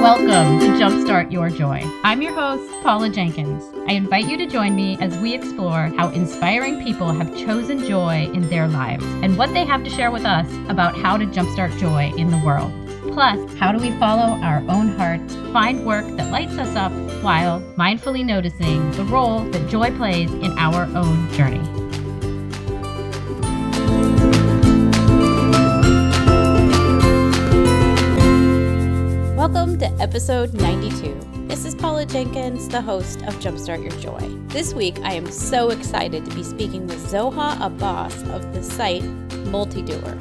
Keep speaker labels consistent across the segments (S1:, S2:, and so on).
S1: Welcome to Jumpstart Your Joy. I'm your host, Paula Jenkins. I invite you to join me as we explore how inspiring people have chosen joy in their lives and what they have to share with us about how to jumpstart joy in the world. Plus, how do we follow our own hearts, find work that lights us up while mindfully noticing the role that joy plays in our own journey. Welcome to episode 92. This is Paula Jenkins, the host of Jumpstart Your Joy. This week, I am so excited to be speaking with Zoha Abass of the site Multidoer.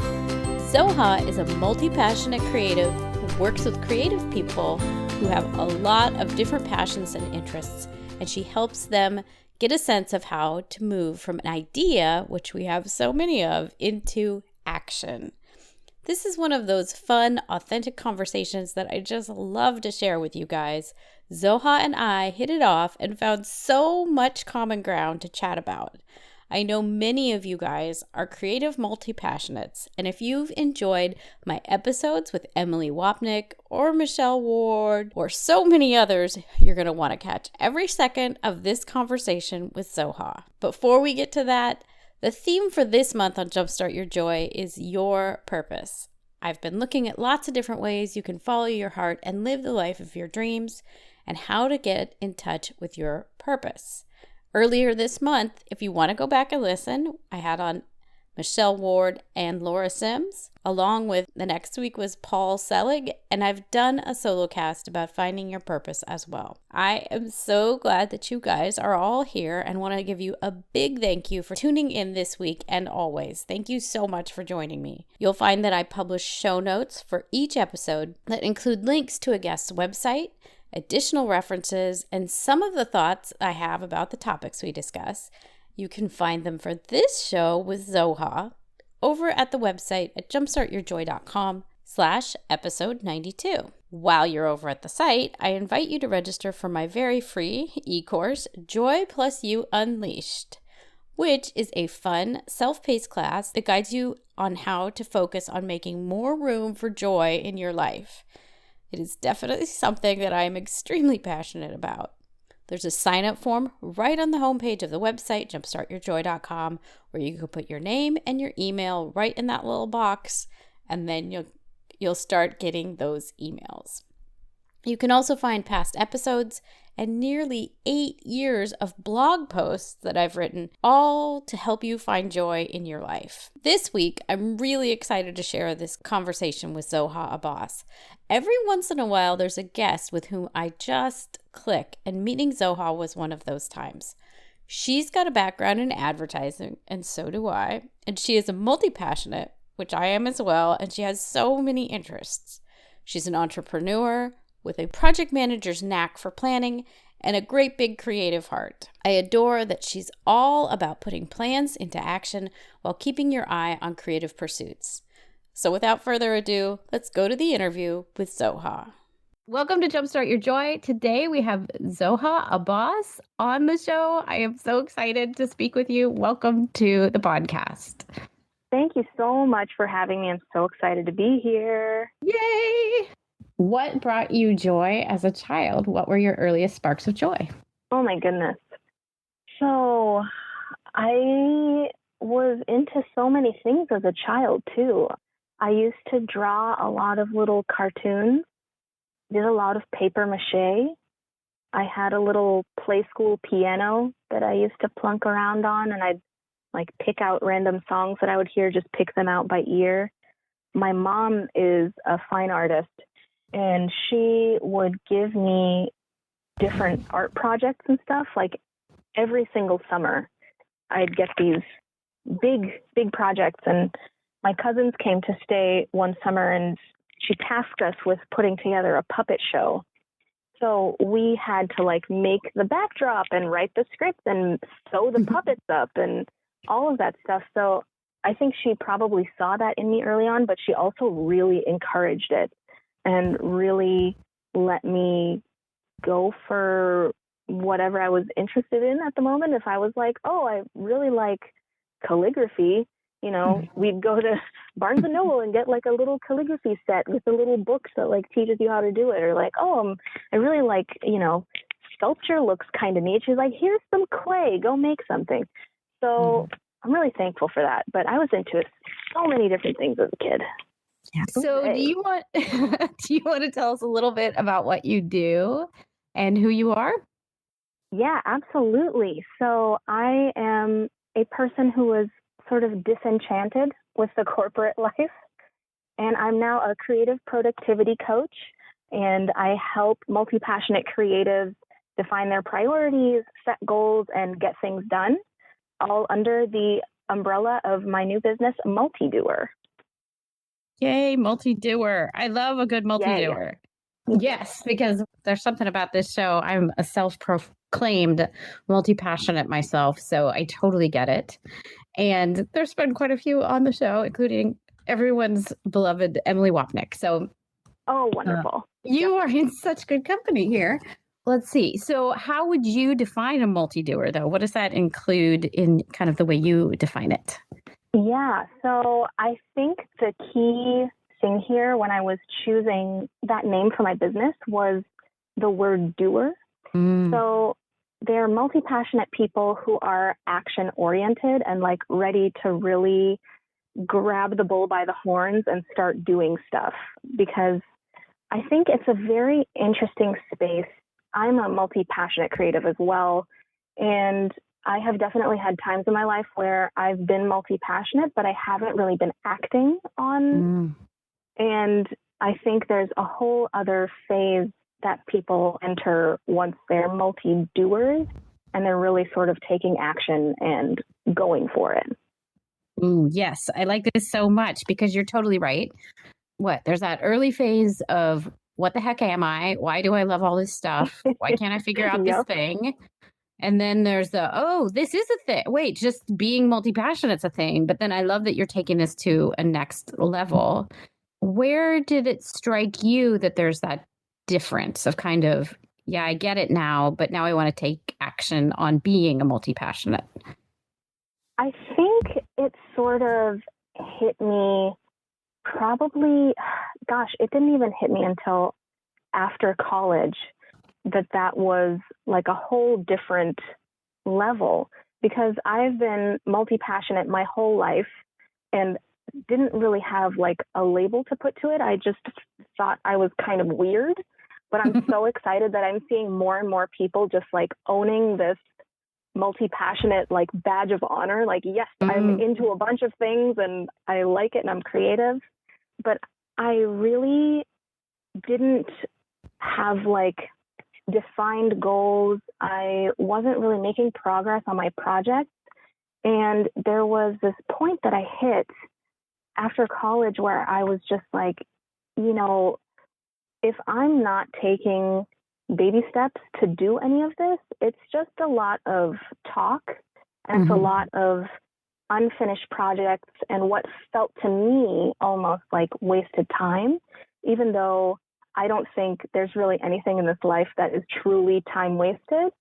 S1: Zoha is a multi-passionate creative who works with creative people who have a lot of different passions and interests, and she helps them get a sense of how to move from an idea, which we have so many of, into action. This is one of those fun, authentic conversations that I just love to share with you guys. Zoha and I hit it off and found so much common ground to chat about. I know many of you guys are creative multi-passionates, and if you've enjoyed my episodes with Emily Wapnick or Michelle Ward or so many others, you're going to want to catch every second of this conversation with Zoha. Before we get to that, the theme for this month on Jumpstart Your Joy is your purpose. I've been looking at lots of different ways you can follow your heart and live the life of your dreams and how to get in touch with your purpose. Earlier this month, if you want to go back and listen, I had on Michelle Ward and Laura Sims, along with the next week was Paul Selig, and I've done a solo cast about finding your purpose as well. I am so glad that you guys are all here and want to give you a big thank you for tuning in this week and always. Thank you so much for joining me. You'll find that I publish show notes for each episode that include links to a guest's website, additional references, and some of the thoughts I have about the topics we discuss. You can find them for this show with Zoha over at the website at jumpstartyourjoy.com/episode 92. While you're over at the site, I invite you to register for my very free e-course, Joy Plus You Unleashed, which is a fun, self-paced class that guides you on how to focus on making more room for joy in your life. It is definitely something that I am extremely passionate about. There's a sign-up form right on the homepage of the website, jumpstartyourjoy.com, where you can put your name and your email right in that little box, and then you'll start getting those emails. You can also find past episodes and nearly 8 years of blog posts that I've written, all to help you find joy in your life. This week, I'm really excited to share this conversation with Zoha Abass. Every once in a while, there's a guest with whom I just click, and meeting Zoha was one of those times. She's got a background in advertising, and so do I, and she is a multi-passionate, which I am as well, and she has so many interests. She's an entrepreneur with a project manager's knack for planning and a great big creative heart. I adore that she's all about putting plans into action while keeping your eye on creative pursuits. So without further ado, let's go to the interview with Zoha. Welcome to Jumpstart Your Joy. Today we have Zoha Abass on the show. I am so excited to speak with you. Welcome to the podcast.
S2: Thank you so much for having me. I'm so excited to be here.
S1: Yay! What brought you joy as a child? What were your earliest sparks of joy?
S2: Oh my goodness. So I was into so many things as a child too. I used to draw a lot of little cartoons, did a lot of paper mache. I had a little play school piano that I used to plunk around on, and I'd like pick out random songs that I would hear, just pick them out by ear. My mom is a fine artist, and she would give me different art projects and stuff. Like every single summer, I'd get these big projects. And my cousins came to stay one summer, and she tasked us with putting together a puppet show. So we had to like make the backdrop and write the script and sew the puppets up and all of that stuff. So I think she probably saw that in me early on, but she also really encouraged it and really let me go for whatever I was interested in at the moment. If I was like, oh, I really like calligraphy, we'd go to Barnes and Noble and get like a little calligraphy set with the little books that like teaches you how to do it. Or like, I really like, sculpture looks kind of neat. She's like, here's some clay, go make something. So I'm really thankful for that. But I was into so many different things as a kid.
S1: Yeah. So do you want to tell us a little bit about what you do and who you are?
S2: Yeah, absolutely. So I am a person who was sort of disenchanted with the corporate life. And I'm now a creative productivity coach. And I help multi-passionate creatives define their priorities, set goals, and get things done, all under the umbrella of my new business, Multidoer.
S1: Yay, Multidoer. I love a good Multidoer. Yes, because there's something about this show. I'm a self-proclaimed multi-passionate myself, so I totally get it. And there's been quite a few on the show, including everyone's beloved Emily Wapnick. So,
S2: wonderful.
S1: You are in such good company here. Let's see. So how would you define a multi-doer, though? What does that include in kind of the way you define it?
S2: Yeah. So I think the key thing here when I was choosing that name for my business was the word doer. So they're multi-passionate people who are action-oriented and like ready to really grab the bull by the horns and start doing stuff, because I think it's a very interesting space. I'm a multi-passionate creative as well. And I have definitely had times in my life where I've been multi-passionate, but I haven't really been acting on. And I think there's a whole other phase that people enter once they're multi-doers and they're really sort of taking action and going for it.
S1: Ooh, yes. I like this so much because you're totally right. There's that early phase of what the heck am I? Why do I love all this stuff? Why can't I figure out this thing? And then there's this is a thing. Wait, just being multi-passionate's a thing. But then I love that you're taking this to a next level. Where did it strike you that there's that difference of kind of, yeah, I get it now, but now I want to take action on being a multi-passionate?
S2: I think it sort of hit me probably, it didn't even hit me until after college that was like a whole different level, because I've been multi-passionate my whole life and didn't really have like a label to put to it. I just thought I was kind of weird, but I'm so excited that I'm seeing more and more people just like owning this multi-passionate like badge of honor. Like, yes, I'm into a bunch of things and I like it and I'm creative, but I really didn't have like defined goals. I wasn't really making progress on my project. And there was this point that I hit after college where I was just like, if I'm not taking baby steps to do any of this, it's just a lot of talk and it's a lot of unfinished projects and what felt to me almost like wasted time, even though I don't think there's really anything in this life that is truly time wasted.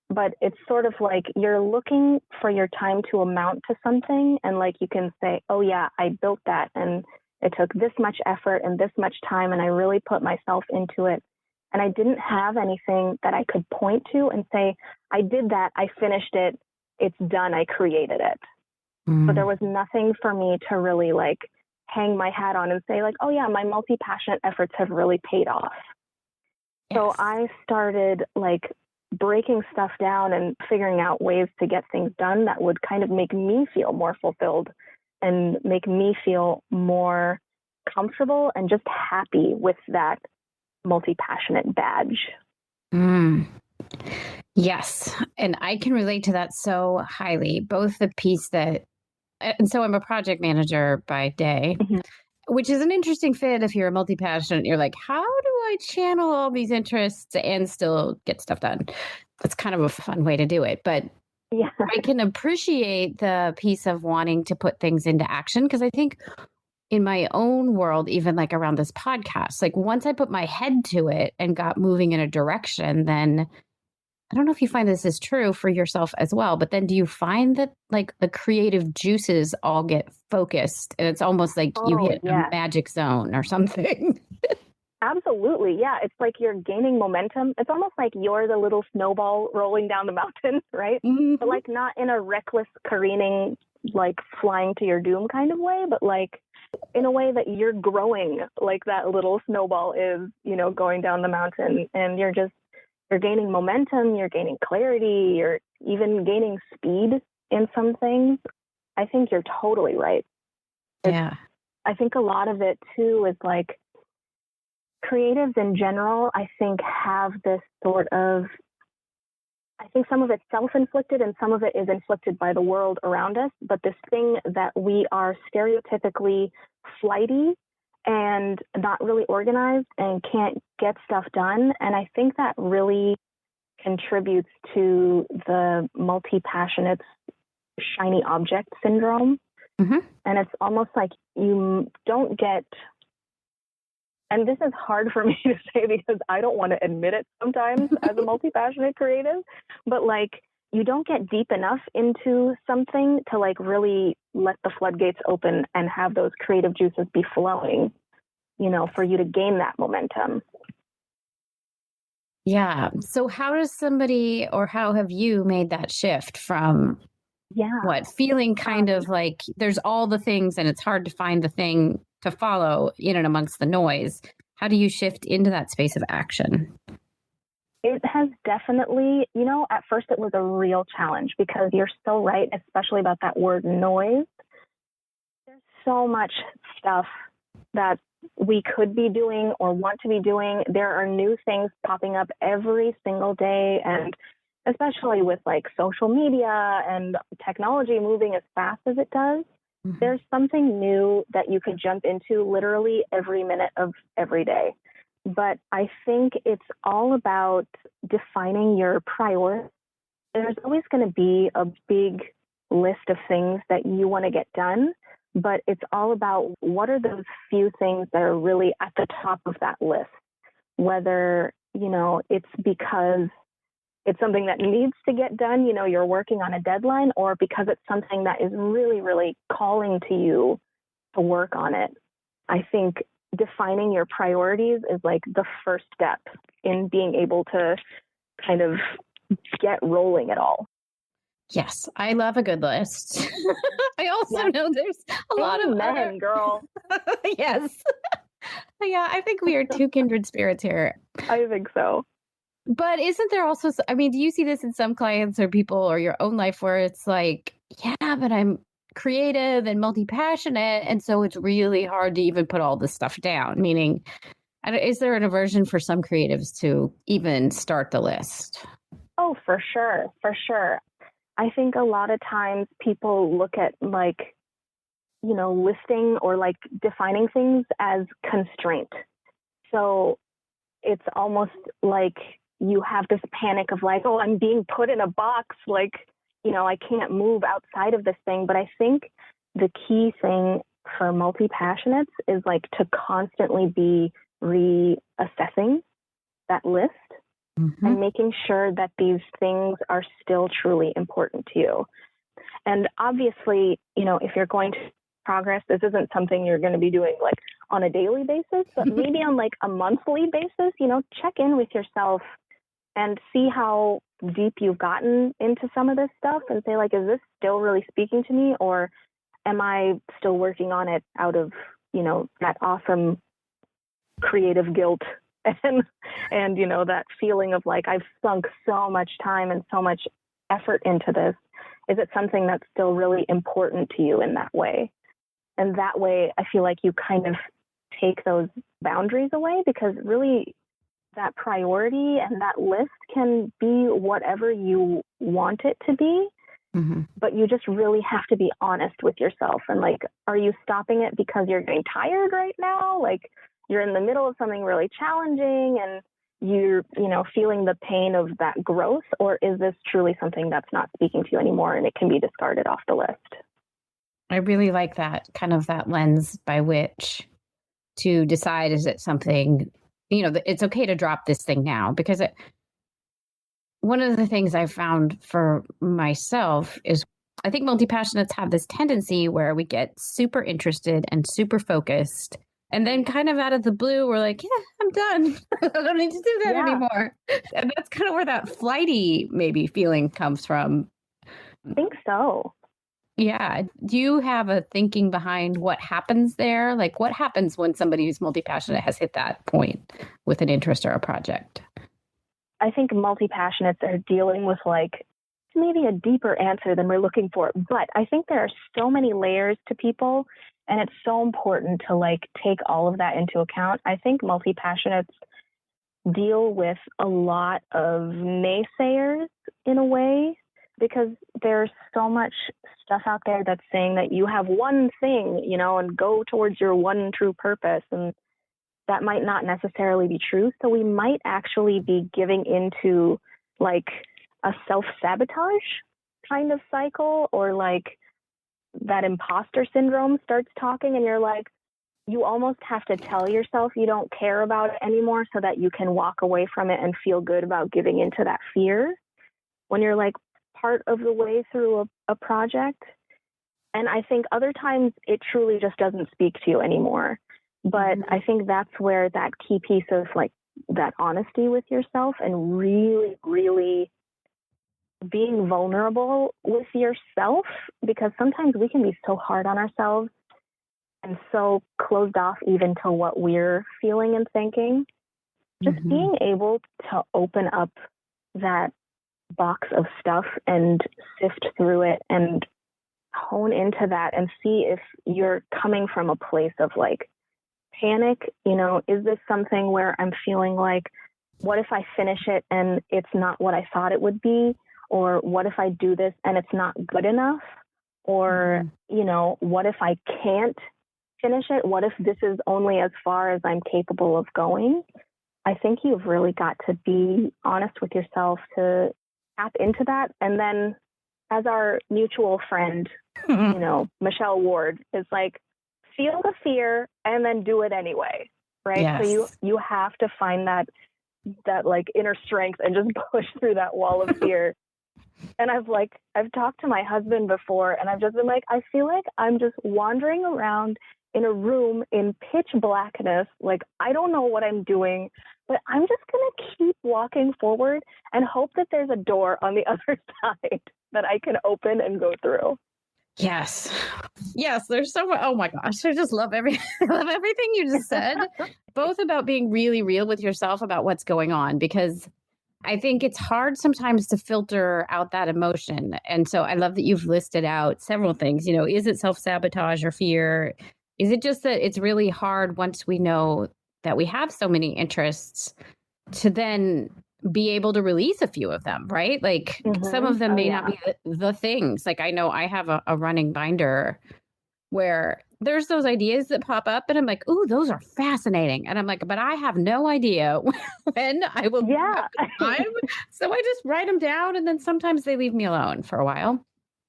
S2: But it's sort of like you're looking for your time to amount to something. And like you can say, oh, yeah, I built that. And it took this much effort and this much time. And I really put myself into it. And I didn't have anything that I could point to and say, I did that. I finished it. It's done. I created it. So there was nothing for me to really like hang my hat on and say like, oh, yeah, my multi-passionate efforts have really paid off. Yes. So I started like breaking stuff down and figuring out ways to get things done that would kind of make me feel more fulfilled and make me feel more comfortable and just happy with that multi-passionate badge.
S1: Yes. And I can relate to that so highly, both the piece and so I'm a project manager by day, which is an interesting fit if you're a multi-passionate. You're like, how do I channel all these interests and still get stuff done? That's kind of a fun way to do it. But yeah, I can appreciate the piece of wanting to put things into action, because I think in my own world, even like around this podcast, like once I put my head to it and got moving in a direction, then I don't know if you find this is true for yourself as well, but then do you find that like the creative juices all get focused and it's almost like you
S2: Oh,
S1: hit a
S2: yes.
S1: magic zone or something?
S2: Absolutely. Yeah. It's like you're gaining momentum. It's almost like you're the little snowball rolling down the mountain, right?
S1: Mhm.
S2: But like not in a reckless careening, like flying to your doom kind of way, but like in a way that you're growing like that little snowball is, going down the mountain, and you're gaining momentum, you're gaining clarity, you're even gaining speed in some things. I think you're totally right.
S1: Yeah.
S2: I think a lot of it too is like creatives in general, I think, have this sort of, I think some of it's self-inflicted and some of it is inflicted by the world around us, but this thing that we are stereotypically flighty and not really organized and can't get stuff done. And I think that really contributes to the multi-passionate shiny object syndrome.
S1: Mm-hmm.
S2: And it's almost like you don't get, and this is hard for me to say because I don't want to admit it sometimes as a multi-passionate creative, but like you don't get deep enough into something to like really let the floodgates open and have those creative juices be flowing, for you to gain that momentum.
S1: Yeah. So how does somebody, or how have you made that shift from feeling kind of like there's all the things and it's hard to find the thing to follow in and amongst the noise? How do you shift into that space of action?
S2: It has definitely, at first it was a real challenge because you're so right, especially about that word noise. There's so much stuff that we could be doing or want to be doing. There are new things popping up every single day. And especially with like social media and technology moving as fast as it does, there's something new that you could jump into literally every minute of every day. But I think it's all about defining your priorities. There's always going to be a big list of things that you want to get done, but it's all about what are those few things that are really at the top of that list, whether, it's because it's something that needs to get done, you're working on a deadline, or because it's something that is really, really calling to you to work on it. I think defining your priorities is like the first step in being able to kind of get rolling at all.
S1: Yes, I love a good list. I also know there's a lot of
S2: men, girl.
S1: Yes. Yeah, I think we are two kindred spirits here.
S2: I think so.
S1: But isn't there also, do you see this in some clients or people or your own life where it's like, yeah, but I'm creative and multi-passionate, and so it's really hard to even put all this stuff down? Meaning, is there an aversion for some creatives to even start the list?
S2: Oh, for sure. For sure. I think a lot of times people look at like, listing or like defining things as constraint. So it's almost like you have this panic of like, oh, I'm being put in a box. Like, I can't move outside of this thing. But I think the key thing for multi-passionates is like to constantly be reassessing that list and making sure that these things are still truly important to you. And obviously, if you're going to progress, this isn't something you're going to be doing like on a daily basis, but maybe on like a monthly basis, check in with yourself and see how deep you've gotten into some of this stuff and say like, is this still really speaking to me, or am I still working on it out of, that awesome creative guilt and that feeling of like, I've sunk so much time and so much effort into this. Is it something that's still really important to you in that way? And that way, I feel like you kind of take those boundaries away, because really that priority and that list can be whatever you want it to be. But you just really have to be honest with yourself. And like, are you stopping it because you're getting tired right now? Like you're in the middle of something really challenging and you're, feeling the pain of that growth? Or is this truly something that's not speaking to you anymore and it can be discarded off the list?
S1: I really like that kind of that lens by which to decide, is it something, it's okay to drop this thing now, because one of the things I found for myself is I think multi-passionates have this tendency where we get super interested and super focused. And then kind of out of the blue, we're like, yeah, I'm done. I don't need to do that anymore. And that's kind of where that flighty maybe feeling comes from.
S2: I think so.
S1: Yeah. Do you have a thinking behind what happens there? Like what happens when somebody who's multi-passionate has hit that point with an interest or a project?
S2: I think multi-passionates are dealing with like maybe a deeper answer than we're looking for. But I think there are so many layers to people, and it's so important to like take all of that into account. I think multi-passionates deal with a lot of naysayers in a way, because there's so much stuff out there that's saying that you have one thing, you know, and go towards your one true purpose. And that might not necessarily be true. So we might actually be giving into like a self-sabotage kind of cycle, or like that imposter syndrome starts talking and you're like, you almost have to tell yourself you don't care about it anymore so that you can walk away from it and feel good about giving into that fear when you're like part of the way through a project. And I think other times it truly just doesn't speak to you anymore. But I think that's where that key piece of like that honesty with yourself and really, really being vulnerable with yourself, because sometimes we can be so hard on ourselves and so closed off even to what we're feeling and thinking. Just being able to open up that box of stuff and sift through it and hone into that and see if you're coming from a place of like panic, you know, is this something where I'm feeling like, what if I finish it and it's not what I thought it would be? Or what if I do this and it's not good enough? Or, you know, what if I can't finish it? What if this is only as far as I'm capable of going? I think you've really got to be honest with yourself to tap into that. And then as our mutual friend, you know, Michelle Ward is like, feel the fear and then do it anyway. Right.
S1: Yes.
S2: So you have to find that like inner strength and just push through that wall of fear. And I've talked to my husband before and I've just been like, I feel like I'm just wandering around in a room in pitch blackness. Like, I don't know what I'm doing, but I'm just going to keep walking forward and hope that there's a door on the other side that I can open and go through.
S1: Yes. Yes. There's so much. Oh my gosh. I just love love everything you just said, both about being really real with yourself about what's going on, because I think it's hard sometimes to filter out that emotion. And so I love that you've listed out several things. You know, is it self-sabotage or fear? Is it just that it's really hard once we know that we have so many interests to then be able to release a few of them, right? Like some of them may not be the things. Like I know I have a running binder where there's those ideas that pop up and I'm like, ooh, those are fascinating. And I'm like, but I have no idea when I will have the time. So I just write them down and then sometimes they leave me alone for a while.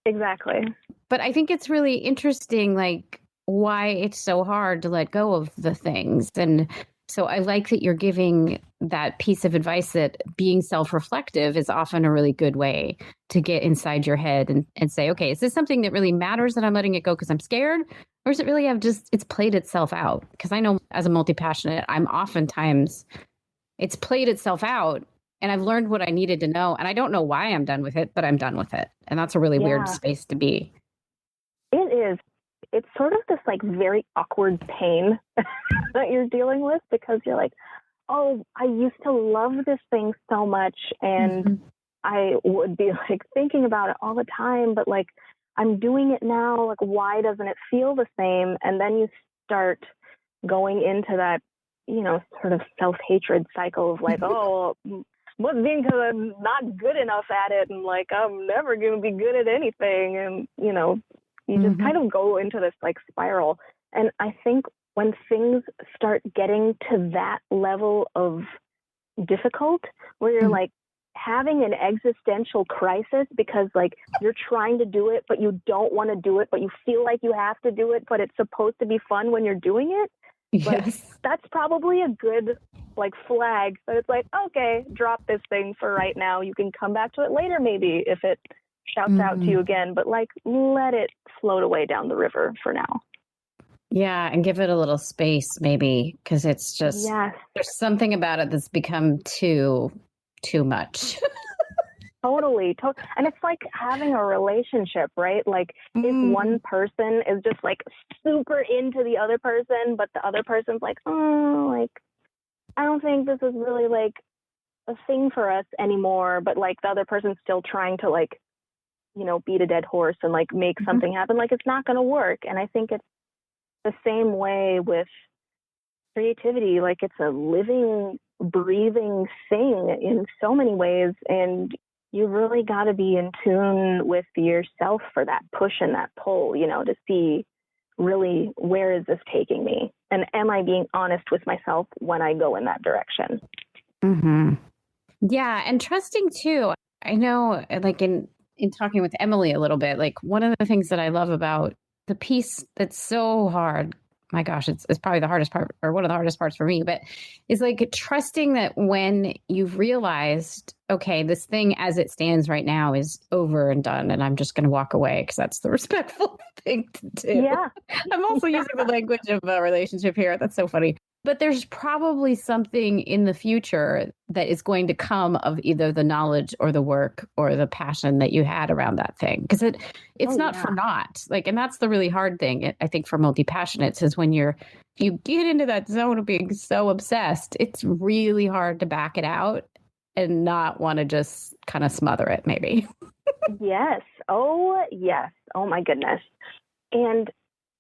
S2: Exactly.
S1: But I think it's really interesting, like why it's so hard to let go of the things. And so I like that you're giving that piece of advice that being self-reflective is often a really good way to get inside your head and say, okay, is this something that really matters that I'm letting it go because I'm scared? Or does it really have it's played itself out? Because I know as a multi-passionate, I'm oftentimes, it's played itself out and I've learned what I needed to know. And I don't know why I'm done with it, but I'm done with it. And that's a really weird space to be.
S2: It is. It's sort of this like very awkward pain that you're dealing with, because you're like, oh, I used to love this thing so much and I would be like thinking about it all the time, but like I'm doing it now, like why doesn't it feel the same? And then you start going into that, you know, sort of self-hatred cycle of like, oh, must be because I'm not good enough at it and like I'm never going to be good at anything. And, you know, you just kind of go into this like spiral. And I think when things start getting to that level of difficult, where you're like having an existential crisis because like you're trying to do it, but you don't want to do it, but you feel like you have to do it, but it's supposed to be fun when you're doing it. Like, that's probably a good like flag that it's like, okay, drop this thing for right now. You can come back to it later, maybe, if it shouts out to you again, but like let it float away down the river for now.
S1: Yeah, and give it a little space, maybe, because it's just there's something about it that's become too much.
S2: Totally. And it's like having a relationship, right? Like if one person is just like super into the other person, but the other person's like, oh, like, I don't think this is really like a thing for us anymore. But like the other person's still trying to like, you know, beat a dead horse and like make something happen. Like it's not going to work. And I think it's the same way with creativity. Like it's a living, breathing thing in so many ways. And you really got to be in tune with yourself for that push and that pull, you know, to see really where is this taking me? And am I being honest with myself when I go in that direction?
S1: Yeah. And trusting too. I know, like in talking with Emily a little bit, like one of the things that I love about the piece that's so hard, my gosh, it's probably the hardest part, or one of the hardest parts for me, but it's like trusting that when you've realized, okay, this thing as it stands right now is over and done, and I'm just going to walk away because that's the respectful thing to do.
S2: Yeah.
S1: I'm also using the language of a relationship here. That's so funny. But there's probably something in the future that is going to come of either the knowledge or the work or the passion that you had around that thing. Because it's not for naught. Like, and that's the really hard thing, I think, for multi-passionates is when you get into that zone of being so obsessed, it's really hard to back it out and not want to just kind of smother it, maybe.
S2: Yes. Oh, yes. Oh, my goodness. And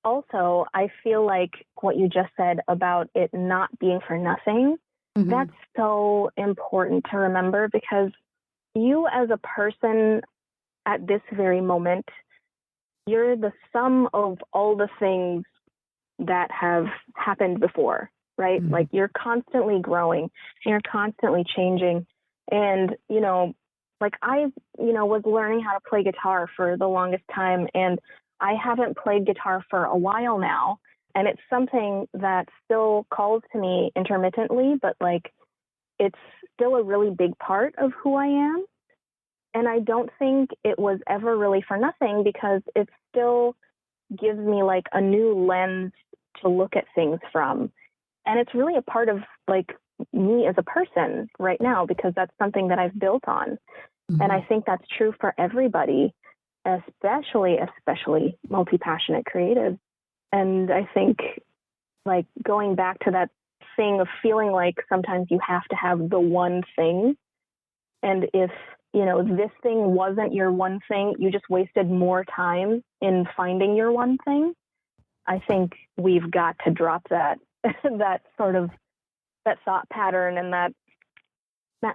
S2: also, I feel like what you just said about it not being for nothing, that's so important to remember, because you as a person at this very moment, you're the sum of all the things that have happened before, right? Like you're constantly growing and you're constantly changing. And, you know, like I, you know, was learning how to play guitar for the longest time, and I haven't played guitar for a while now, and it's something that still calls to me intermittently, but like it's still a really big part of who I am. And I don't think it was ever really for nothing, because it still gives me like a new lens to look at things from. And it's really a part of like me as a person right now, because that's something that I've built on. And I think that's true for everybody, especially multi-passionate creatives. And I think like going back to that thing of feeling like sometimes you have to have the one thing. And if, you know, this thing wasn't your one thing, you just wasted more time in finding your one thing. I think we've got to drop that, that sort of, that thought pattern and that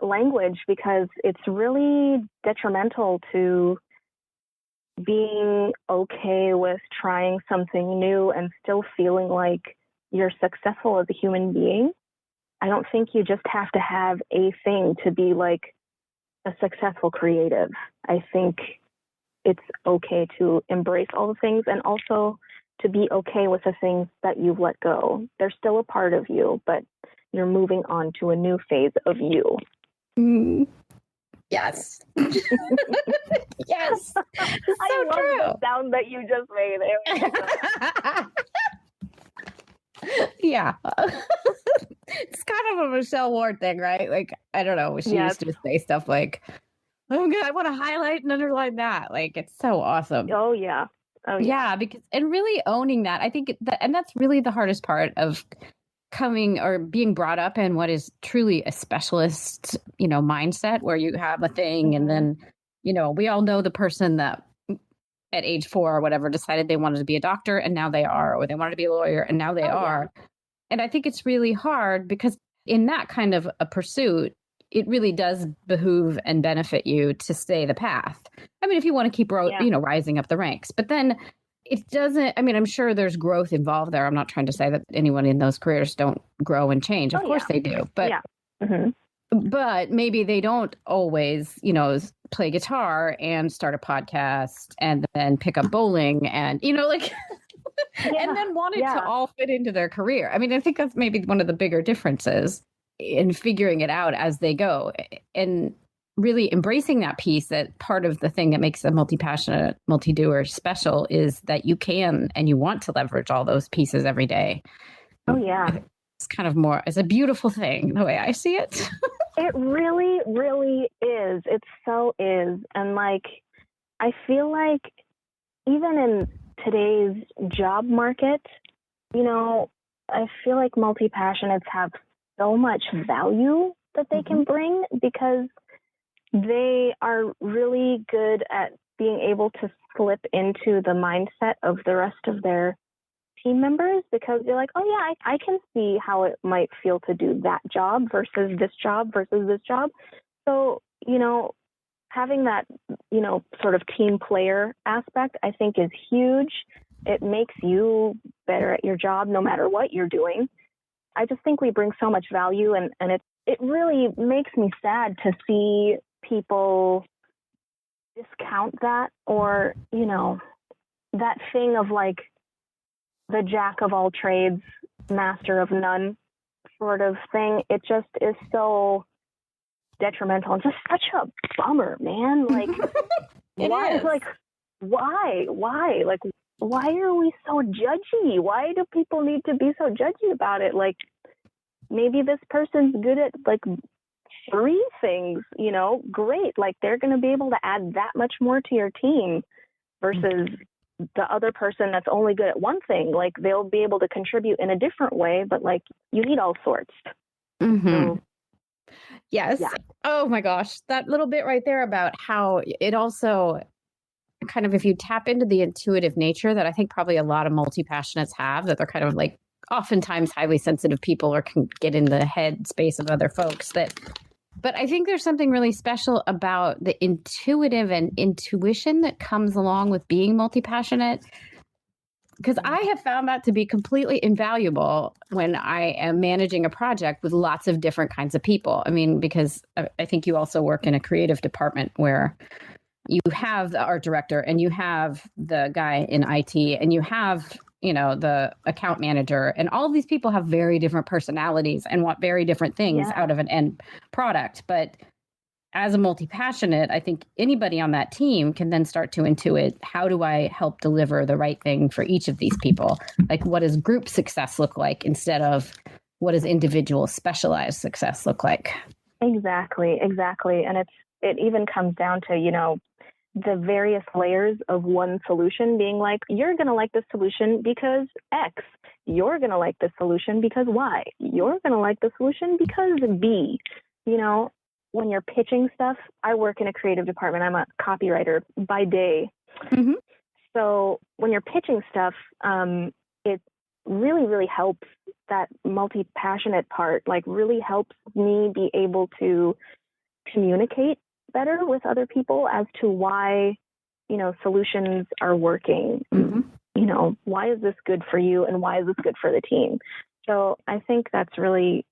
S2: language, because it's really detrimental to being okay with trying something new and still feeling like you're successful as a human being. I don't think you just have to have a thing to be like a successful creative. I think it's okay to embrace all the things, and also to be okay with the things that you've let go. They're still a part of you, but you're moving on to a new phase of you.
S1: Yes. Yes.
S2: I love the sound that you just made.
S1: Yeah. It's kind of a Michelle Ward thing, right? Like, I don't know. She used to say stuff like, oh, God, I want to highlight and underline that. Like, it's so awesome.
S2: Oh, yeah. Oh,
S1: yeah. Because, and really owning that, I think and that's really the hardest part of coming or being brought up in what is truly a specialist, you know, mindset, where you have a thing and then, you know, we all know the person that at age 4 or whatever decided they wanted to be a doctor and now they are, or they wanted to be a lawyer and now they are. Yeah. And I think it's really hard, because in that kind of a pursuit, it really does behoove and benefit you to stay the path. I mean, if you want to keep, you know, rising up the ranks, but then it doesn't, I mean, I'm sure there's growth involved there. I'm not trying to say that anyone in those careers don't grow and change. Of course they do. But, but maybe they don't always, you know, play guitar and start a podcast and then pick up bowling and, you know, like, and then want it to all fit into their career. I mean, I think that's maybe one of the bigger differences and figuring it out as they go, and really embracing that piece. That part of the thing that makes a multi-passionate multi-doer special is that you can and you want to leverage all those pieces every day.
S2: Oh, yeah.
S1: It's kind of more, it's a beautiful thing, the way I see it.
S2: It really, really is. It so is. And like, I feel like even in today's job market, you know, I feel like multi-passionates have so much value that they can bring, because they are really good at being able to slip into the mindset of the rest of their team members, because you're like, oh yeah, I can see how it might feel to do that job versus this job versus this job. So, you know, having that, you know, sort of team player aspect, I think is huge. It makes you better at your job no matter what you're doing. I just think we bring so much value, and it really makes me sad to see people discount that, or, you know, that thing of like the jack of all trades, master of none sort of thing. It just is so detrimental and just such a bummer, man. Like, why?
S1: Is.
S2: Like, why? Like, why are we so judgy? Why do people need to be so judgy about it? Like, maybe this person's good at like 3 things, you know, great. Like, they're going to be able to add that much more to your team versus the other person that's only good at one thing. Like, they'll be able to contribute in a different way, but like, you need all sorts. So,
S1: yes. Yeah. Oh my gosh. That little bit right there about how it also kind of, if you tap into the intuitive nature that I think probably a lot of multi-passionates have, that they're kind of like oftentimes highly sensitive people or can get in the head space of other folks, but I think there's something really special about the intuitive and intuition that comes along with being multi-passionate, because I have found that to be completely invaluable when I am managing a project with lots of different kinds of people. I mean, because I think you also work in a creative department where you have the art director and you have the guy in IT and you have, you know, the account manager, and all of these people have very different personalities and want very different things out of an end product. But as a multi-passionate, I think anybody on that team can then start to intuit, how do I help deliver the right thing for each of these people? Like, what does group success look like instead of what does individual specialized success look like?
S2: Exactly. And it even comes down to, you know, the various layers of one solution being like, you're going to like this solution because X, you're going to like this solution because Y, you're going to like the solution because B. You know, when you're pitching stuff, I work in a creative department. I'm a copywriter by day. So when you're pitching stuff, it really, really helps. That multi-passionate part, like, really helps me be able to communicate better with other people as to why, you know, solutions are working. You know, why is this good for you and why is this good for the team? So I think it's really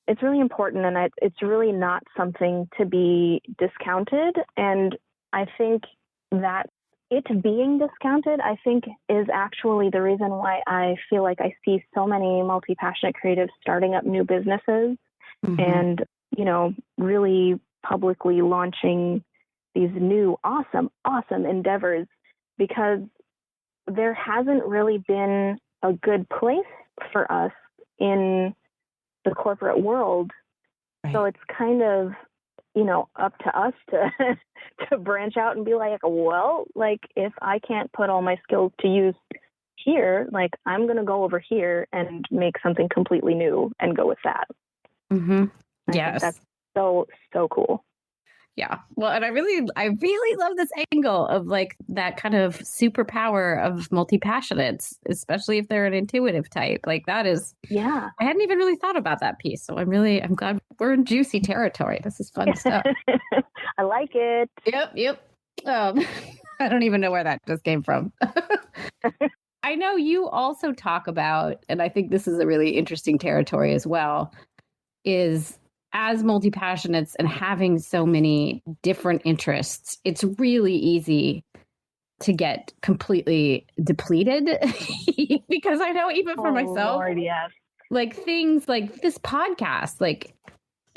S2: important, and it's really not something to be discounted. And I think that it being discounted, I think, is actually the reason why I feel like I see so many multi-passionate creatives starting up new businesses and, you know, really publicly launching these new awesome endeavors, because there hasn't really been a good place for us in the corporate world. Right. So it's kind of, you know, up to us to branch out and be like, well, like, if I can't put all my skills to use here, like, I'm going to go over here and make something completely new and go with that.
S1: Yes.
S2: That's so cool.
S1: Yeah. Well, and I really love this angle of like that kind of superpower of multi-passionates, especially if they're an intuitive type. Like, that is, I hadn't even really thought about that piece. So I'm glad we're in juicy territory. This is fun stuff.
S2: I like it.
S1: Yep. I don't even know where that just came from. I know you also talk about, and I think this is a really interesting territory as well, is as multi-passionates and having so many different interests, it's really easy to get completely depleted because I know even for myself,
S2: Lord, yes.
S1: like things like this podcast, like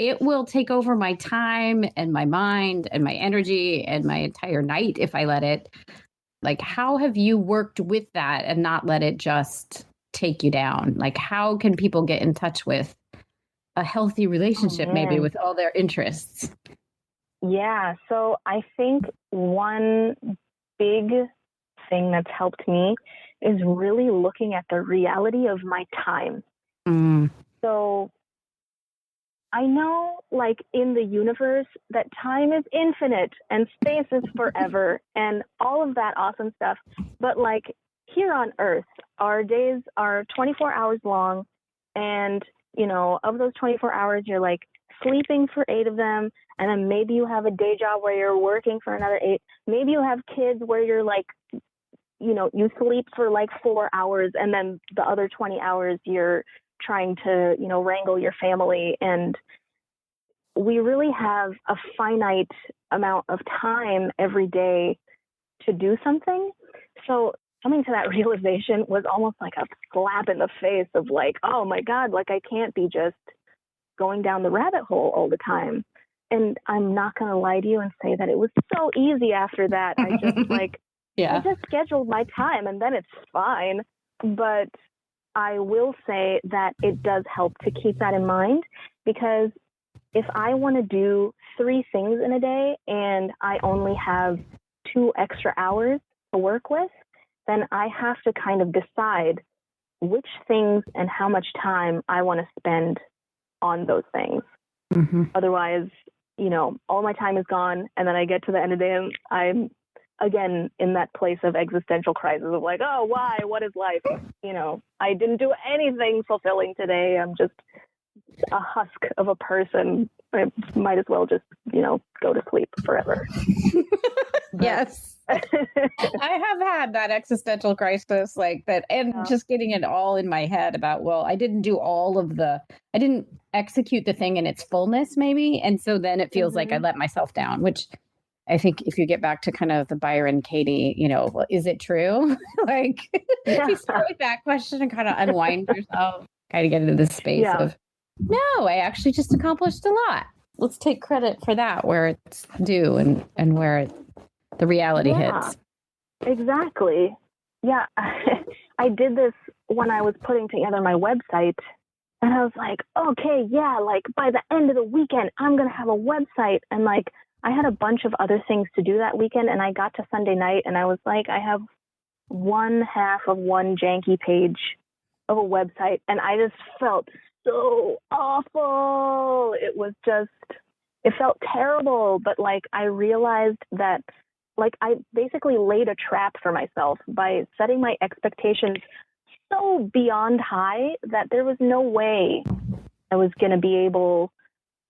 S1: it will take over my time and my mind and my energy and my entire night if I let it. Like, how have you worked with that and not let it just take you down? Like, how can people get in touch with a healthy relationship, maybe with all their interests?
S2: Yeah. So I think one big thing that's helped me is really looking at the reality of my time. So I know, like, in the universe that time is infinite and space is forever and all of that awesome stuff. But like here on Earth, our days are 24 hours long. And, you know, of those 24 hours, you're like sleeping for 8 of them. And then maybe you have a day job where you're working for another 8. Maybe you have kids where you're like, you know, you sleep for like 4 hours and then the other 20 hours you're trying to, you know, wrangle your family. And we really have a finite amount of time every day to do something. So coming to that realization was almost like a slap in the face of like, oh my God, like I can't be just going down the rabbit hole all the time. And I'm not going to lie to you and say that it was so easy after that. I just like, I just scheduled my time and then it's fine. But I will say that it does help to keep that in mind, because if I want to do 3 things in a day and I only have 2 extra hours to work with, then I have to kind of decide which things and how much time I want to spend on those things. Otherwise, you know, all my time is gone. And then I get to the end of the day and I'm again in that place of existential crisis of like, oh, why? What is life? You know, I didn't do anything fulfilling today. I'm just a husk of a person. I might as well just, you know, go to sleep forever.
S1: Yes. I have had that existential crisis like that, and just getting it all in my head about, well, I didn't execute the thing in its fullness maybe. And so then it feels like I let myself down, which I think if you get back to kind of the Byron Katie, you know, well, is it true? Like if you start with that question and kind of unwind yourself, kind of get into this space of, no, I actually just accomplished a lot. Let's take credit for that where it's due and where the reality hits.
S2: Exactly. Yeah. I did this when I was putting together my website, and I was like, okay, yeah, like by the end of the weekend, I'm going to have a website. And like, I had a bunch of other things to do that weekend, and I got to Sunday night and I was like, I have 1/2 of one janky page of a website. And I just felt so awful. It felt terrible. But like, I realized that like I basically laid a trap for myself by setting my expectations so beyond high that there was no way I was going to be able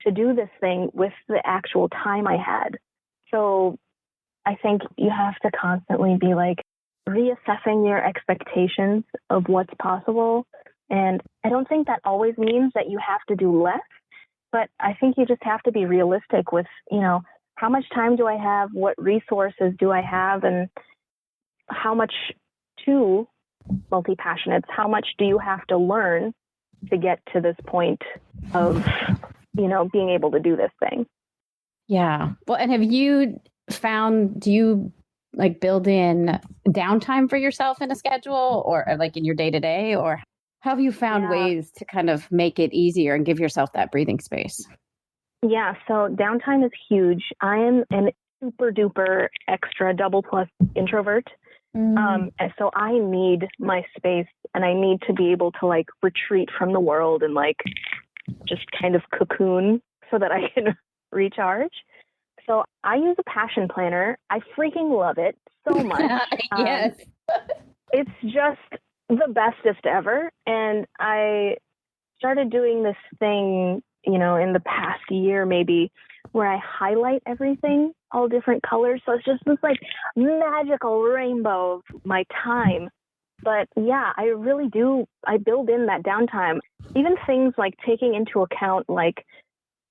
S2: to do this thing with the actual time I had. So I think you have to constantly be like reassessing your expectations of what's possible. And I don't think that always means that you have to do less, but I think you just have to be realistic with, you know, how much time do I have? What resources do I have? And how much to multi-passionates, how much do you have to learn to get to this point of, you know, being able to do this thing?
S1: Yeah. Well, and have you found, do you like build in downtime for yourself in a schedule or like in your day to day, or how have you found ways to kind of make it easier and give yourself that breathing space?
S2: Yeah. So downtime is huge. I am an super duper extra double plus introvert. And so I need my space and I need to be able to like retreat from the world and like just kind of cocoon so that I can recharge. So I use a passion planner. I freaking love it so much.
S1: Yes.
S2: It's just the bestest ever. And I started doing this thing, you know, in the past year maybe, where I highlight everything, all different colors. So it's just this like magical rainbow of my time. But yeah, I really do. I build in that downtime, even things like taking into account like,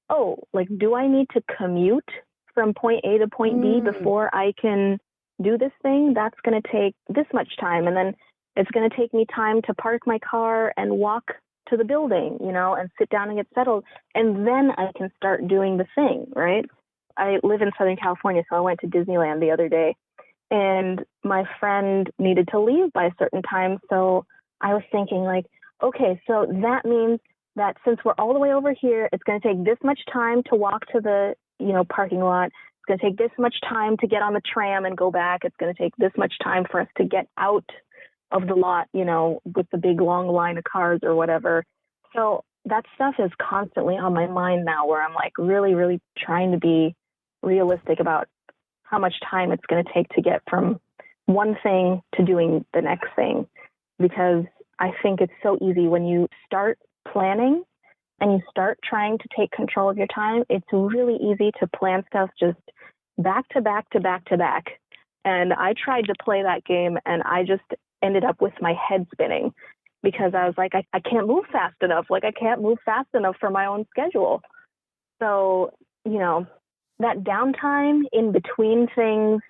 S2: oh, like, do I need to commute from point A to point B before I can do this thing? That's going to take this much time. And then it's going to take me time to park my car and walk to the building, and sit down and get settled. And then I can start doing the thing, right? I live in Southern California, so I went to Disneyland the other day, and my friend needed to leave by a certain time. So I was thinking like, okay, so that means that since we're all the way over here, it's going to take this much time to walk to the, parking lot. It's going to take this much time to get on the tram and go back. It's going to take this much time for us to get out of the lot, with the big long line of cars or whatever. So that stuff is constantly on my mind now, where I'm like really, really trying to be realistic about how much time it's going to take to get from one thing to doing the next thing. Because I think it's so easy when you start planning and you start trying to take control of your time, it's really easy to plan stuff just back to back to back to back. And I tried to play that game, and I just ended up with my head spinning because I was like, I can't move fast enough. Like, I can't move fast enough for my own schedule. So, that downtime in between things,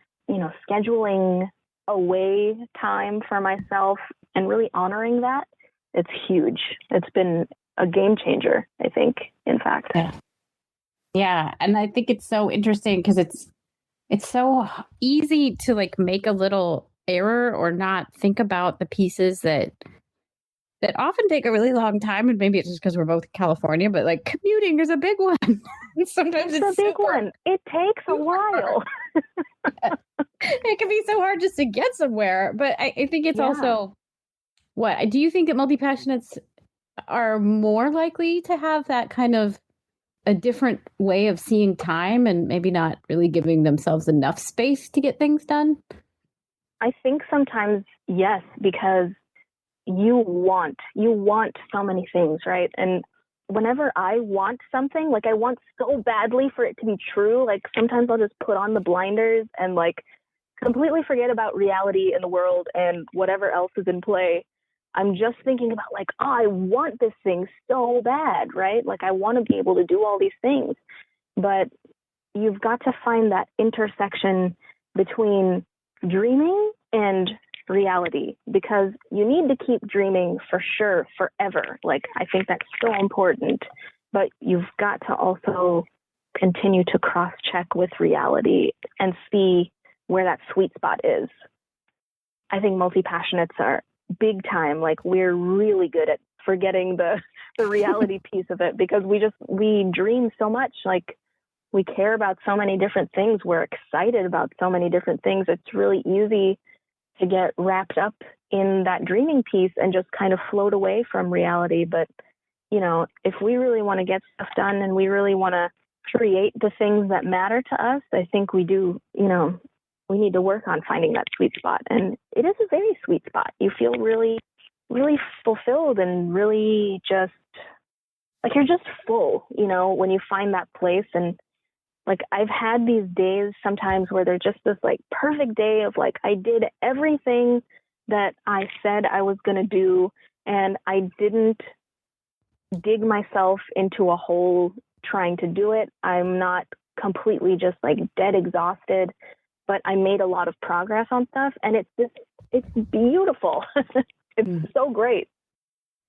S2: scheduling away time for myself and really honoring that, it's huge. It's been a game changer, I think, in fact.
S1: Yeah. And I think it's so interesting because it's so easy to like make a little error or not think about the pieces that often take a really long time. And maybe it's just because we're both in California, but like commuting is a big one. Sometimes it's
S2: a big one. It takes a while.
S1: It can be so hard just to get somewhere. But I think it's also, what do you think that multi-passionates are more likely to have that kind of a different way of seeing time and maybe not really giving themselves enough space to get things done?
S2: I think sometimes, yes, because you want so many things, right? And whenever I want something, like I want so badly for it to be true, like sometimes I'll just put on the blinders and like completely forget about reality in the world and whatever else is in play. I'm just thinking about like, oh, I want this thing so bad, right? Like I want to be able to do all these things. But you've got to find that intersection between dreaming and reality, because you need to keep dreaming for sure forever. Like I think that's so important, but you've got to also continue to cross-check with reality and see where that sweet spot is. I think multi-passionates are big time. Like we're really good at forgetting the reality piece of it, because we dream so much. Like we care about so many different things. We're excited about so many different things. It's really easy to get wrapped up in that dreaming piece and just kind of float away from reality. But, if we really want to get stuff done and we really want to create the things that matter to us, I think we do, we need to work on finding that sweet spot. And it is a very sweet spot. You feel really, really fulfilled and really just like you're just full, when you find that place. And like I've had these days sometimes where they're just this like perfect day of like I did everything that I said I was going to do, and I didn't dig myself into a hole trying to do it. I'm not completely just like dead exhausted, but I made a lot of progress on stuff, and it's beautiful. It's so great.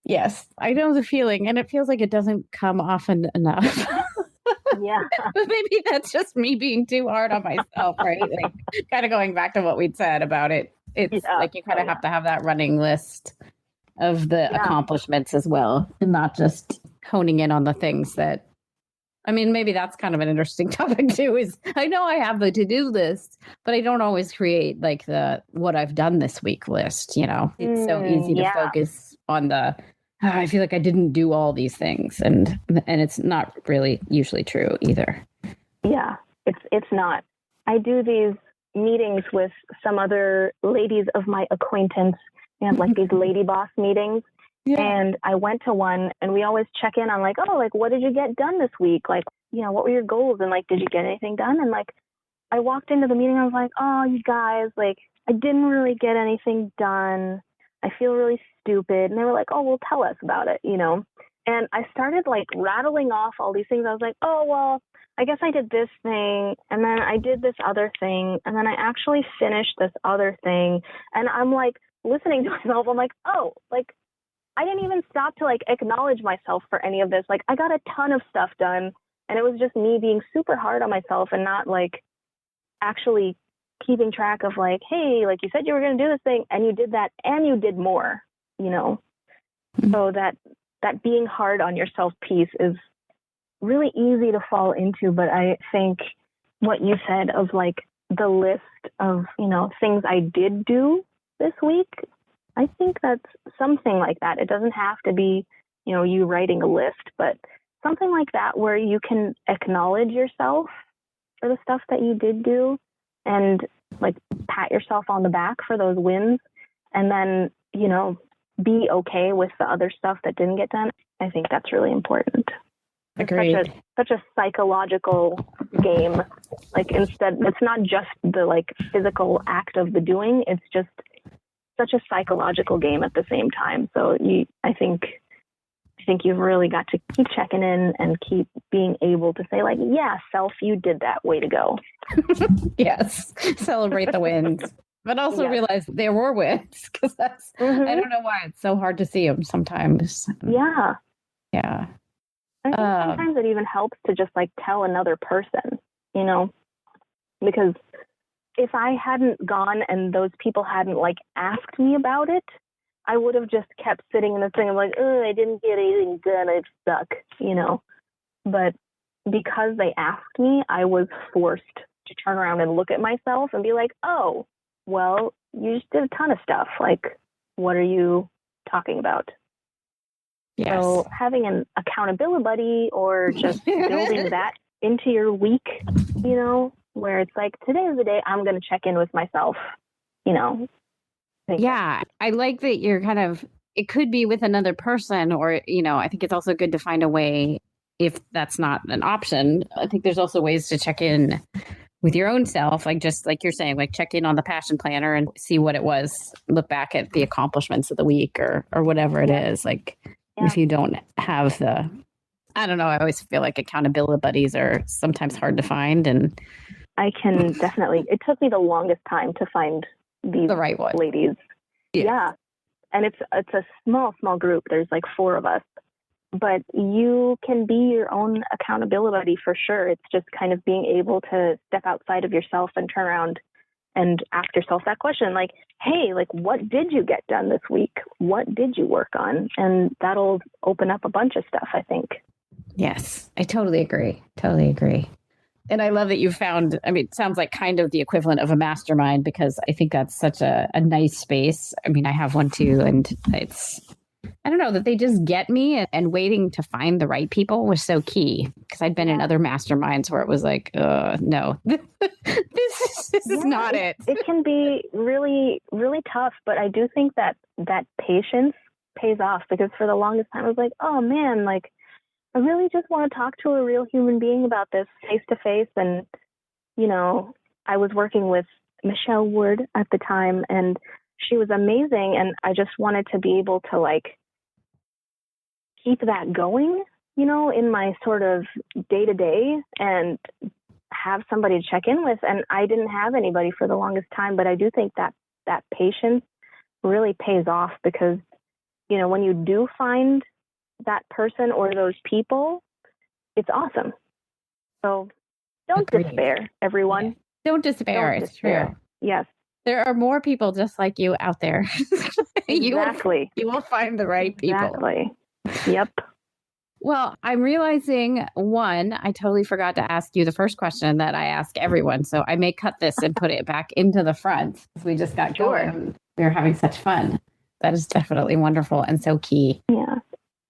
S1: Yes, I know the feeling, and it feels like it doesn't come often enough.
S2: Yeah.
S1: But maybe that's just me being too hard on myself, right? Like kind of going back to what we'd said about it. It's like you kind of have to have that running list of the accomplishments as well, and not just honing in on the things that, I mean, maybe that's kind of an interesting topic too, is I know I have the to-do list, but I don't always create like the what I've done this week list, It's so easy to focus on the I feel like I didn't do all these things, and it's not really usually true either.
S2: Yeah, it's not. I do these meetings with some other ladies of my acquaintance. We have like these lady boss meetings. Yeah. And I went to one, and we always check in on like, oh, like, what did you get done this week? Like, what were your goals? And like, did you get anything done? And like, I walked into the meeting, I was like, oh, you guys, like, I didn't really get anything done. I feel really stupid. And they were like, oh, well, tell us about it, And I started like rattling off all these things. I was like, oh, well, I guess I did this thing, and then I did this other thing, and then I actually finished this other thing. And I'm like listening to myself. I'm like, oh, like I didn't even stop to like acknowledge myself for any of this. Like I got a ton of stuff done, and it was just me being super hard on myself and not like actually keeping track of like, hey, like you said you were going to do this thing and you did that and you did more, you know? So that being hard on yourself piece is really easy to fall into. But I think what you said of like the list of, you know, things I did do this week, I think that's something like that. It doesn't have to be, you know, you writing a list, but something like that where you can acknowledge yourself for the stuff that you did do and like pat yourself on the back for those wins, and then, you know, be okay with the other stuff that didn't get done. I think that's really important.
S1: Agreed.
S2: It's such a psychological game. Like instead, it's not just the like physical act of the doing. It's just such a psychological game at the same time. So I think you've really got to keep checking in and keep being able to say like, yeah, self, you did that. Way to go.
S1: Yes. Celebrate the wins, but also realize there were wins, because that's, I don't know why it's so hard to see them sometimes.
S2: Yeah.
S1: Yeah.
S2: I think sometimes it even helps to just like tell another person, you know, because if I hadn't gone and those people hadn't like asked me about it, I would have just kept sitting in this thing of like, oh, I didn't get anything done. I suck, you know. But because they asked me, I was forced to turn around and look at myself and be like, oh, well, you just did a ton of stuff. Like, what are you talking about?
S1: Yes.
S2: So having an accountability buddy or just building that into your week, you know, where it's like, today is the day I'm going to check in with myself, you know.
S1: Yeah, I like that you're kind of, it could be with another person, or, you know, I think it's also good to find a way, if that's not an option. I think there's also ways to check in with your own self, like just like you're saying, like check in on the passion planner and see what it was, look back at the accomplishments of the week or whatever it is. Like if you don't have the, I don't know, I always feel like accountability buddies are sometimes hard to find. And
S2: I can definitely, it took me the longest time to find these
S1: the right one.
S2: Ladies. Yeah. And it's a small group. There's like 4 of us, but you can be your own accountability buddy for sure. It's just kind of being able to step outside of yourself and turn around and ask yourself that question. Like, hey, like, what did you get done this week? What did you work on? And that'll open up a bunch of stuff, I think.
S1: Yes, I totally agree. Totally agree. And I love that you found, I mean, it sounds like kind of the equivalent of a mastermind, because I think that's such a nice space. I mean, I have one too, and it's, I don't know, that they just get me, and waiting to find the right people was so key, because I'd been in other masterminds where it was like, no, this is not it.
S2: It can be really, really tough, but I do think that patience pays off, because for the longest time I was like, oh man, like, I really just want to talk to a real human being about this face to face. And, you know, I was working with Michelle Wood at the time, and she was amazing. And I just wanted to be able to like keep that going, you know, in my sort of day to day, and have somebody to check in with. And I didn't have anybody for the longest time, but I do think that patience really pays off, because, you know, when you do find that person or those people, it's awesome. So don't despair, everyone.
S1: Yeah. Don't despair. It's true.
S2: Yes.
S1: There are more people just like you out there.
S2: Exactly.
S1: You will find the right people.
S2: Exactly. Yep.
S1: Well, I'm realizing, one, I totally forgot to ask you the first question that I ask everyone. So I may cut this and put it back into the front, because we just got going. We were having such fun. That is definitely wonderful and so key.
S2: Yeah.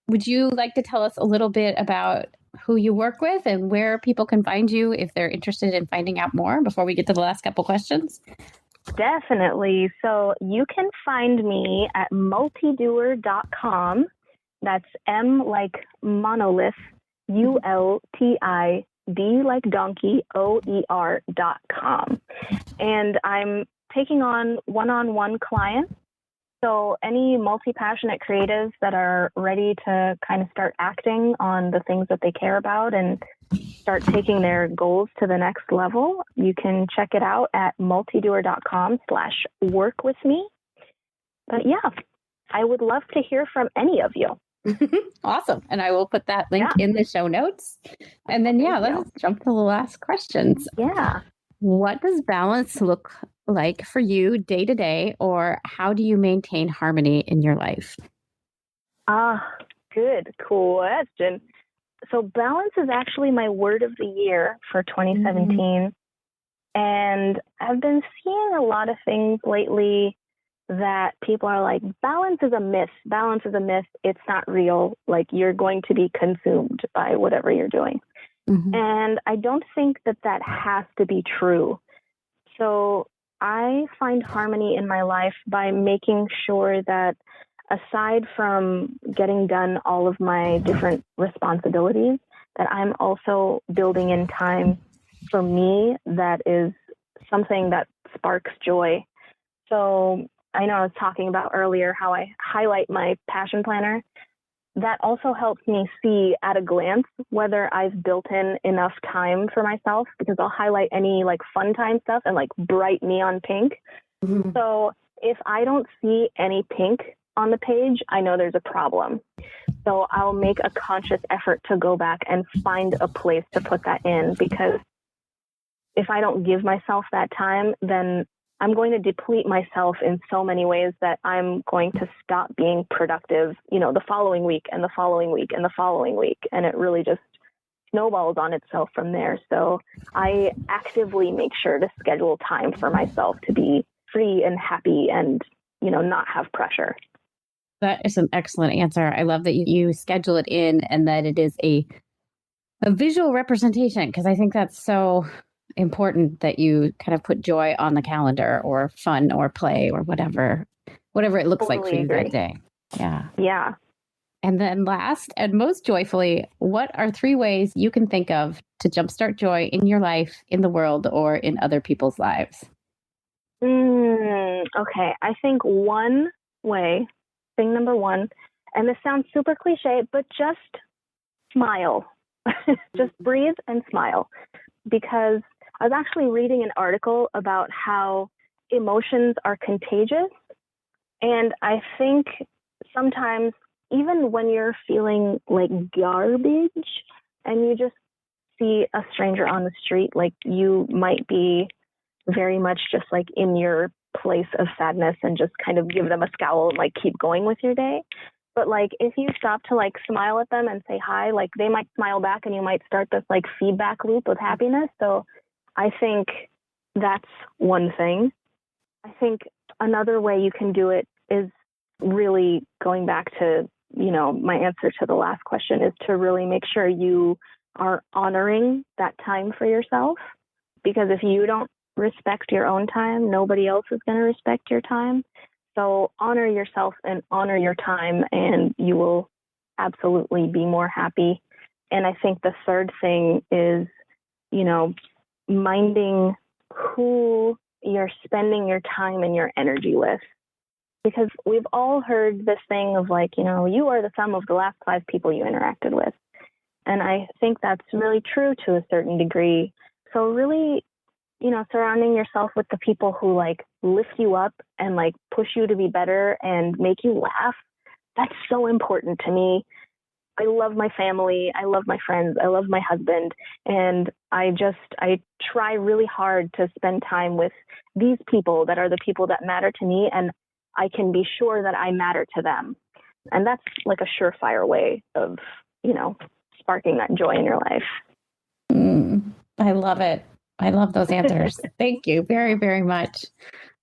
S1: Would you like to tell us a little bit about who you work with and where people can find you if they're interested in finding out more before we get to the last couple questions?
S2: Definitely. So you can find me at multidoer.com. That's M like monolith, ULTID like donkey, OER.com. And I'm taking on one-on-one clients. So any multi-passionate creatives that are ready to kind of start acting on the things that they care about and start taking their goals to the next level, you can check it out at multidoer.com/work with me. But yeah, I would love to hear from any of you.
S1: Awesome. And I will put that link in the show notes. And then, let's jump to the last questions.
S2: Yeah.
S1: What does balance look like for you day to day, or how do you maintain harmony in your life?
S2: Good question. So balance is actually my word of the year for 2017. Mm-hmm. And I've been seeing a lot of things lately that people are like, balance is a myth. Balance is a myth. It's not real. Like, you're going to be consumed by whatever you're doing. Mm-hmm. And I don't think that has to be true. So I find harmony in my life by making sure that aside from getting done all of my different responsibilities, that I'm also building in time for me that is something that sparks joy. So I know I was talking about earlier how I highlight my passion planner. That also helps me see at a glance whether I've built in enough time for myself, because I'll highlight any like fun time stuff and like bright neon pink. Mm-hmm. So if I don't see any pink on the page, I know there's a problem. So I'll make a conscious effort to go back and find a place to put that in, because if I don't give myself that time, then I'm going to deplete myself in so many ways that I'm going to stop being productive, the following week and the following week and the following week. And it really just snowballs on itself from there. So I actively make sure to schedule time for myself to be free and happy and, not have pressure.
S1: That is an excellent answer. I love that you schedule it in and that it is a visual representation, because I think that's so important that you kind of put joy on the calendar, or fun or play or whatever it looks like for you that day. Yeah.
S2: Yeah.
S1: And then last and most joyfully, what are 3 ways you can think of to jumpstart joy in your life, in the world, or in other people's lives?
S2: Okay. I think one way, thing number 1, and this sounds super cliche, but just smile. Just breathe and smile. Because I was actually reading an article about how emotions are contagious. And I think sometimes, even when you're feeling like garbage and you just see a stranger on the street, like you might be very much just like in your place of sadness and just kind of give them a scowl and like keep going with your day. But like, if you stop to like smile at them and say hi, like they might smile back and you might start this like feedback loop of happiness. So I think that's one thing. I think another way you can do it is really going back to, my answer to the last question, is to really make sure you are honoring that time for yourself. Because if you don't respect your own time, nobody else is going to respect your time. So honor yourself and honor your time, and you will absolutely be more happy. And I think the third thing is, minding who you're spending your time and your energy with. Because we've all heard this thing of like, you are the sum of the last 5 people you interacted with. And I think that's really true to a certain degree. So really, surrounding yourself with the people who like lift you up and like push you to be better and make you laugh, that's so important to me. I love my family. I love my friends. I love my husband. And I try really hard to spend time with these people that are the people that matter to me. And I can be sure that I matter to them. And that's like a surefire way of, sparking that joy in your life.
S1: I love it. I love those answers. Thank you very, very much.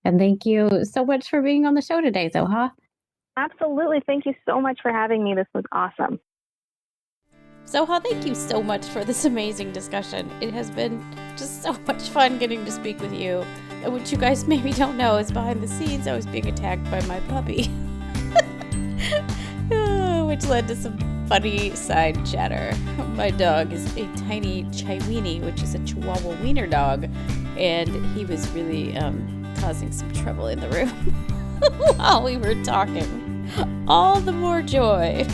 S1: And thank you so much for being on the show today, Zoha.
S2: Absolutely. Thank you so much for having me. This was awesome.
S1: Zoha, thank you so much for this amazing discussion. It has been just so much fun getting to speak with you. And what you guys maybe don't know is behind the scenes, I was being attacked by my puppy, which led to some funny side chatter. My dog is a tiny Chiweenie, which is a Chihuahua wiener dog, and he was really causing some trouble in the room while we were talking. All the more joy.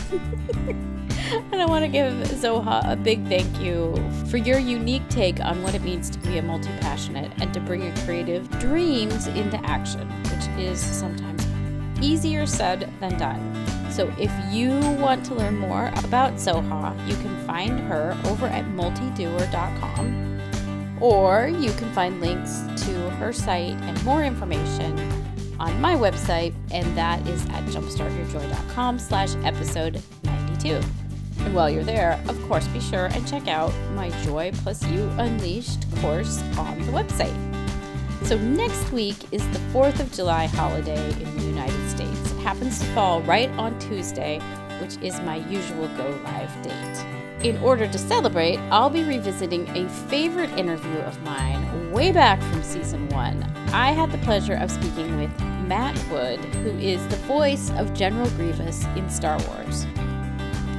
S1: And I want to give Zoha a big thank you for your unique take on what it means to be a multipassionate and to bring your creative dreams into action, which is sometimes Easier said than done. So if you want to learn more about Zoha, you can find her over at multidoer.com, or you can find links to her site and more information on my website, and that is at jumpstartyourjoy.com/episode92. And while you're there, of course, be sure and check out my Joy Plus You Unleashed course on the website. So next week is the 4th of July holiday in the United States. It happens to fall right on Tuesday, which is my usual go live date. In order to celebrate, I'll be revisiting a favorite interview of mine way back from season 1. I had the pleasure of speaking with Matt Wood, who is the voice of General Grievous in Star Wars.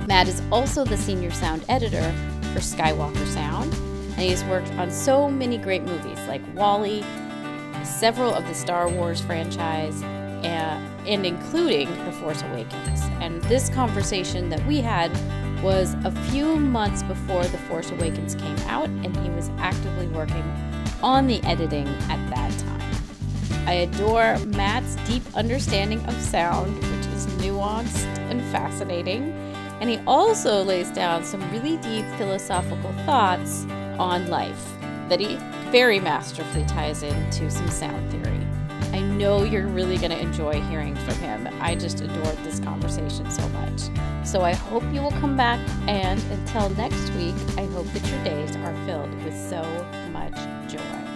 S1: Matt is also the senior sound editor for Skywalker Sound, and he has worked on so many great movies like WALL-E, several of the Star Wars franchise, and including The Force Awakens. And this conversation that we had was a few months before The Force Awakens came out, and he was actively working on the editing at that time. I adore Matt's deep understanding of sound, which is nuanced and fascinating, and he also lays down some really deep philosophical thoughts on life that he very masterfully ties into some sound theory. I know you're really going to enjoy hearing from him. I just adored this conversation so much. So I hope you will come back, and until next week, I hope that your days are filled with so much joy.